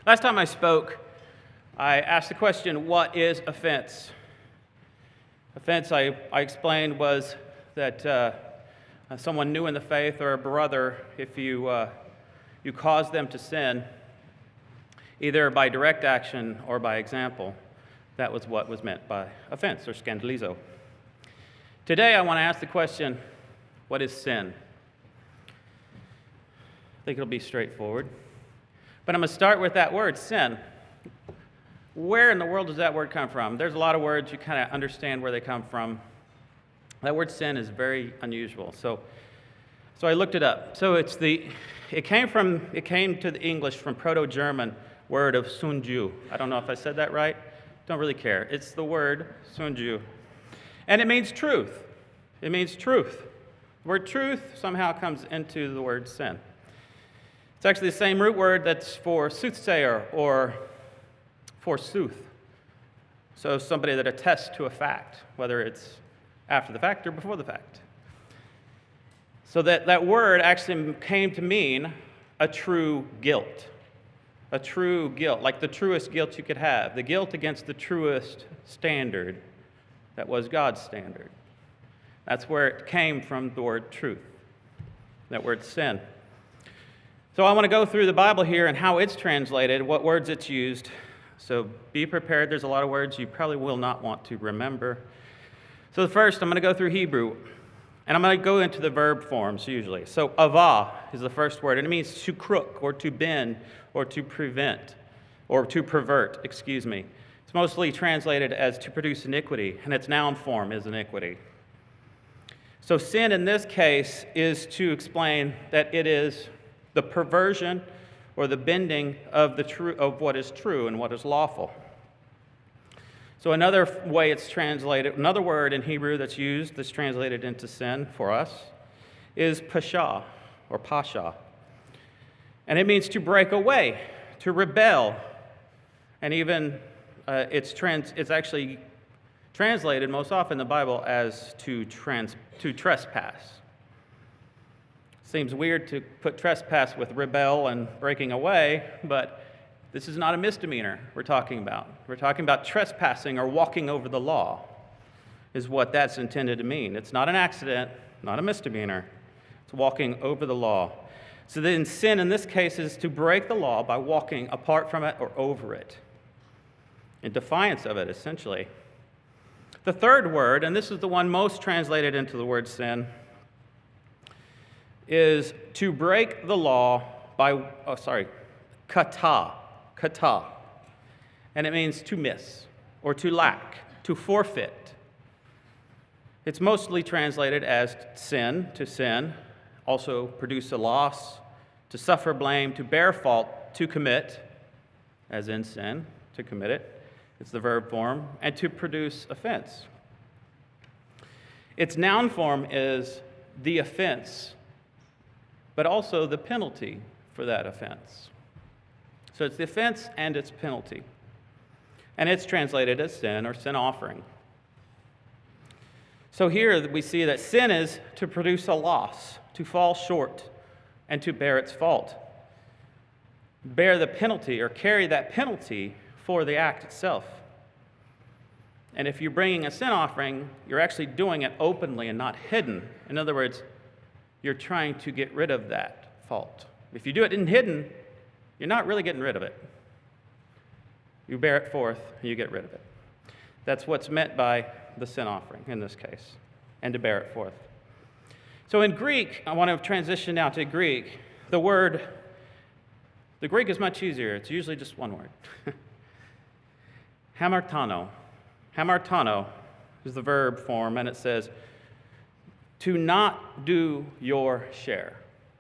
Last time I spoke, I asked the question, what is offense? Offense, I explained, was that someone new in the faith or a brother, if you cause them to sin, either by direct action or by example, that was what was meant by offense or scandalizo. Today I want to ask the question, what is sin? I think it'll be straightforward. But I'm going to start with that word, sin. Where in the world does that word come from? There's a lot of words, you kind of understand where they come from. That word sin is very unusual. So I looked it up. So it came to the English from Proto-German word of sunju. I don't know if I said that right. Don't really care. It's the word sunju. And it means truth. It means truth. The word truth somehow comes into the word sin. It's actually the same root word that's for soothsayer or forsooth. So somebody that attests to a fact, whether it's after the fact or before the fact. So that word actually came to mean a true guilt. A true guilt, like the truest guilt you could have. The guilt against the truest standard that was God's standard. That's where it came from, the word truth, that word sin. So I want to go through the Bible here and how it's translated, what words it's used. So be prepared. There's a lot of words you probably will not want to remember. So first, I'm going to go through Hebrew, and I'm going to go into the verb forms usually. So avah is the first word, and it means to crook or to bend or to prevent or to pervert, excuse me. It's mostly translated as to produce iniquity, and its noun form is iniquity. So sin in this case is to explain that it is the perversion or the bending of what is true and what is lawful. So another way it's translated, another word in Hebrew that's used, that's translated into sin for us, is pasha or pasha. And it means to break away, to rebel, and even it's actually translated most often in the Bible as to trespass. Seems weird to put trespass with rebel and breaking away, but this is not a misdemeanor we're talking about. We're talking about trespassing or walking over the law is what that's intended to mean. It's not an accident, not a misdemeanor. It's walking over the law. So then sin in this case is to break the law by walking apart from it or over it, in defiance of it, essentially. The third word, and this is the one most translated into the word sin, is to break the law by, kata. And it means to miss or to lack, to forfeit. It's mostly translated as sin, to sin, also produce a loss, to suffer blame, to bear fault, to commit, as in sin, to commit it. It's the verb form, and to produce offense. Its noun form is the offense, but also the penalty for that offense. So it's the offense and its penalty. And it's translated as sin or sin offering. So here we see that sin is to produce a loss, to fall short, and to bear its fault. Bear the penalty or carry that penalty for the act itself. And if you're bringing a sin offering, you're actually doing it openly and not hidden. In other words, you're trying to get rid of that fault. If you do it in hidden, you're not really getting rid of it. You bear it forth, and you get rid of it. That's what's meant by the sin offering in this case, and to bear it forth. So in Greek, I want to transition now to Greek. The Greek is much easier. It's usually just one word. Hamartano. Hamartano is the verb form, and it says, to not do your share.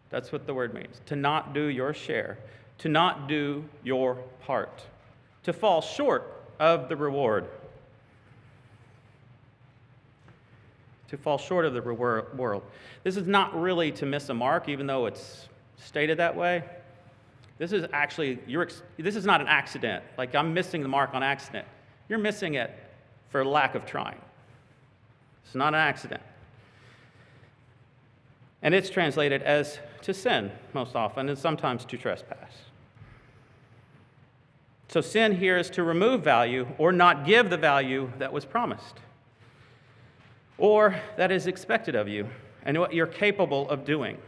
That's what the word means. To not do your share. To not do your part. To fall short of the reward. To fall short of the reward. This is not really to miss a mark, even though it's stated that way. This is actually, this is not an accident. Like I'm missing the mark on accident. You're missing it for lack of trying. It's not an accident. And it's translated as to sin most often, and sometimes to trespass. So sin here is to remove value or not give the value that was promised or that is expected of you and what you're capable of doing.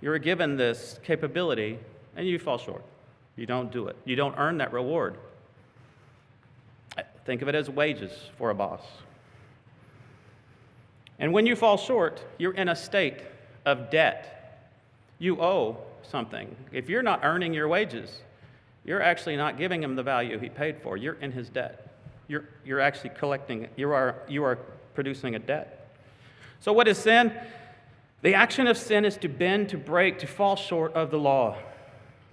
You're given this capability and you fall short. You don't do it. You don't earn that reward. Think of it as wages for a boss. And when you fall short, you're in a state of debt. You owe something. If you're not earning your wages, you're actually not giving him the value he paid for. You're in his debt. You're actually collecting it. You are producing a debt. So what is sin? The action of sin is to bend, to break, to fall short of the law.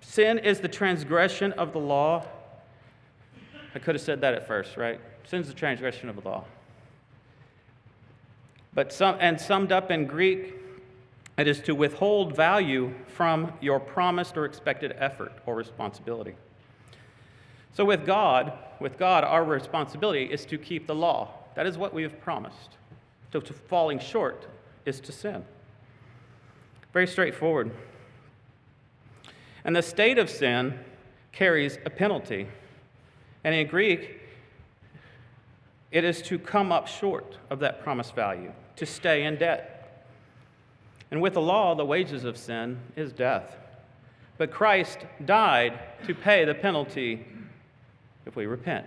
Sin is the transgression of the law. I could have said that at first, right? Sin is the transgression of the law. But summed up in Greek, it is to withhold value from your promised or expected effort or responsibility. So with God, our responsibility is to keep the law. That is what we have promised. So to falling short is to sin. Very straightforward. And the state of sin carries a penalty. And in Greek, it is to come up short of that promised value, to stay in debt. And with the law, the wages of sin is death. But Christ died to pay the penalty if we repent.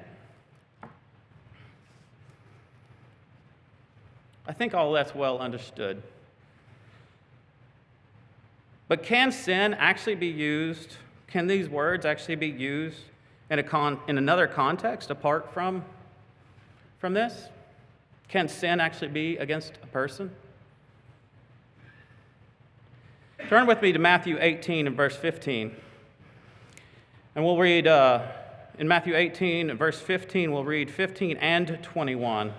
I think all that's well understood. But can sin actually be used? Can these words actually be used in another context apart from this? Can sin actually be against a person? Turn with me to Matthew 18 and verse 15. And we'll read, in Matthew 18 and verse 15, we'll read 15 and 21.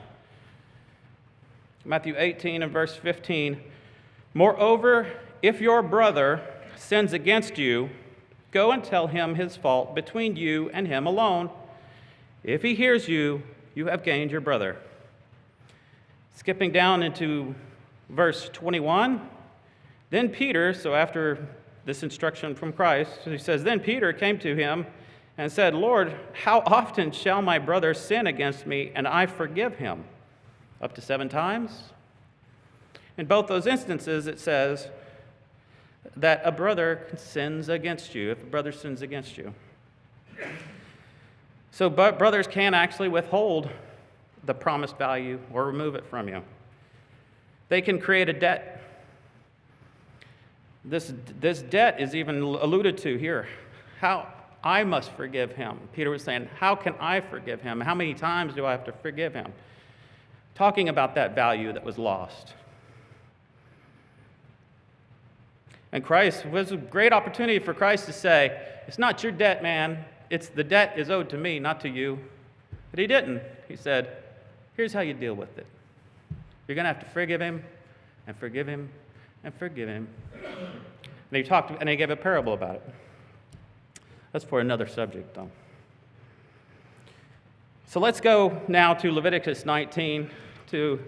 Matthew 18 and verse 15. Moreover, if your brother sins against you, go and tell him his fault between you and him alone. If he hears you, you have gained your brother. Skipping down into verse 21, then Peter, so after this instruction from Christ, he says, then Peter came to him and said, Lord, how often shall my brother sin against me and I forgive him? Up to 7 times? In both those instances, it says that a brother sins against you, if a brother sins against you. So brothers can actually withhold the promised value or remove it from you. They can create a debt. This debt is even alluded to here. How I must forgive him. Peter was saying, how can I forgive him? How many times do I have to forgive him? Talking about that value that was lost. And Christ was a great opportunity for Christ to say, it's not your debt, man. It's the debt is owed to me, not to you. But he didn't. He said, here's how you deal with it. You're going to have to forgive him and forgive him and forgive him. And he gave a parable about it. That's for another subject, though. So let's go now to Leviticus 19 to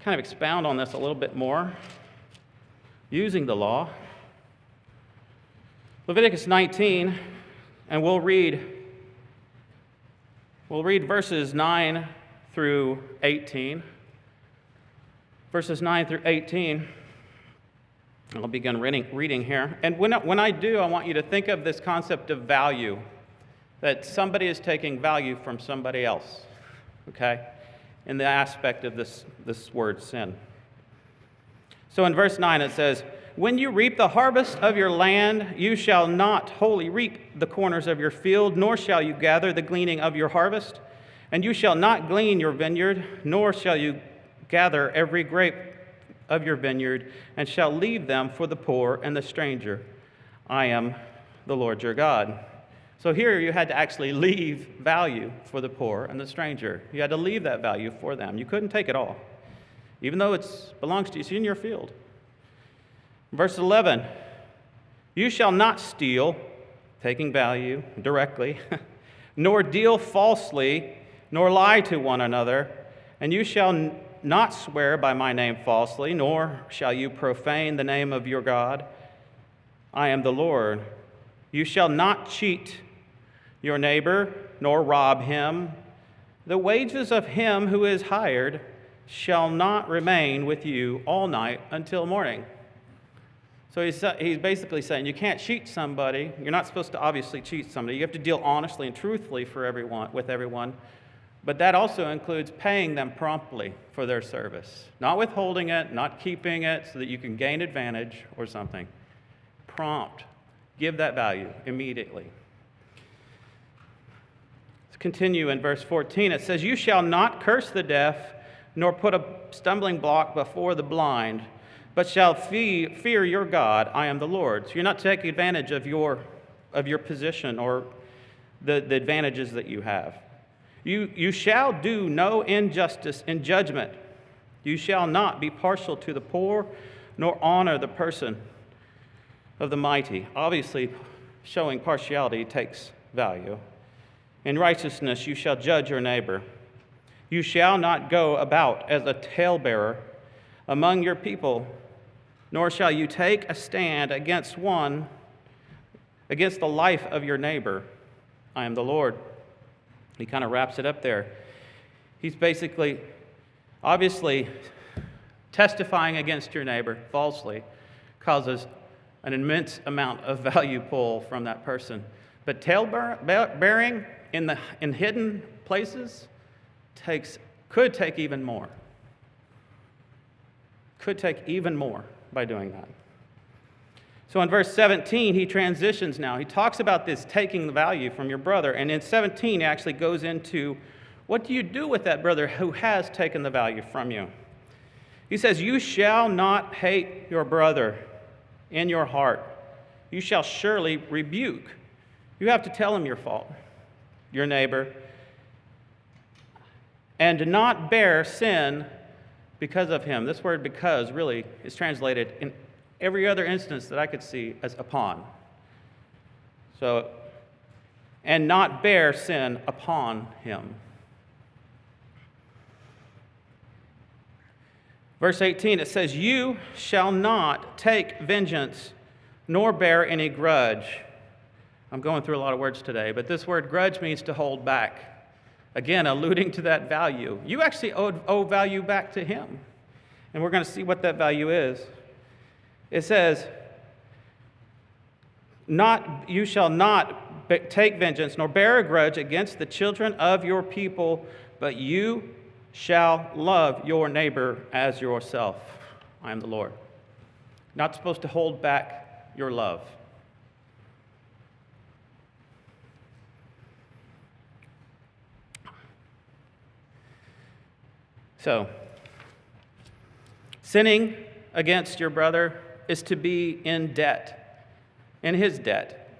kind of expound on this a little bit more, using the law. Leviticus 19, and we'll read verses 9 through 18. Verses 9 through 18. I'll begin reading here. And when I do, I want you to think of this concept of value, that somebody is taking value from somebody else, okay, in the aspect of this word sin. So in verse 9 it says, when you reap the harvest of your land, you shall not wholly reap the corners of your field, nor shall you gather the gleaning of your harvest. And you shall not glean your vineyard, nor shall you gather every grape of your vineyard, and shall leave them for the poor and the stranger. I am the Lord your God. So here you had to actually leave value for the poor and the stranger. You had to leave that value for them. You couldn't take it all, even though it belongs to you. It's in your field. Verse 11, you shall not steal, taking value directly, nor deal falsely, nor lie to one another, and you shall not swear by my name falsely, nor shall you profane the name of your God. I am the Lord. You shall not cheat, your neighbor, nor rob him. The wages of him who is hired shall not remain with you all night until morning. So he's basically saying you can't cheat somebody. You're not supposed to obviously cheat somebody. You have to deal honestly and truthfully with everyone. But that also includes paying them promptly for their service. Not withholding it, not keeping it so that you can gain advantage or something. Prompt. Give that value immediately. Let's continue in verse 14. It says, you shall not curse the deaf, nor put a stumbling block before the blind, but shall fear your God. I am the Lord. So you're not taking advantage of your position or the advantages that you have. You shall do no injustice in judgment. You shall not be partial to the poor, nor honor the person of the mighty. Obviously, showing partiality takes value. In righteousness you shall judge your neighbor. You shall not go about as a talebearer among your people, nor shall you take a stand against the life of your neighbor. I am the Lord. He kind of wraps it up there. He's basically, obviously, testifying against your neighbor falsely causes an immense amount of value pull from that person. But tale-bearing in hidden places could take even more. Could take even more by doing that. So in verse 17, he transitions now. He talks about this taking the value from your brother. And in 17, he actually goes into, what do you do with that brother who has taken the value from you? He says, you shall not hate your brother in your heart. You shall surely rebuke. You have to tell him your fault, your neighbor, and not bear sin because of him. This word because really is translated in every other instance that I could see as upon. So, and not bear sin upon him. Verse 18, it says, you shall not take vengeance nor bear any grudge. I'm going through a lot of words today, but this word grudge means to hold back. Again, alluding to that value. You actually owe value back to him. And we're going to see what that value is. It says, you shall not take vengeance nor bear a grudge against the children of your people, but you shall love your neighbor as yourself. I am the Lord. Not supposed to hold back your love. So, sinning against your brother is to be in debt, in his debt,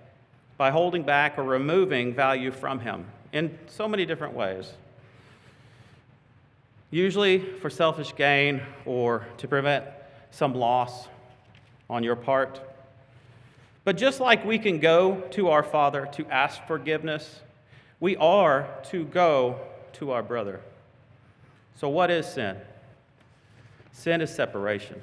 by holding back or removing value from him in so many different ways. Usually for selfish gain or to prevent some loss on your part. But just like we can go to our Father to ask forgiveness, we are to go to our brother. So what is sin? Sin is separation.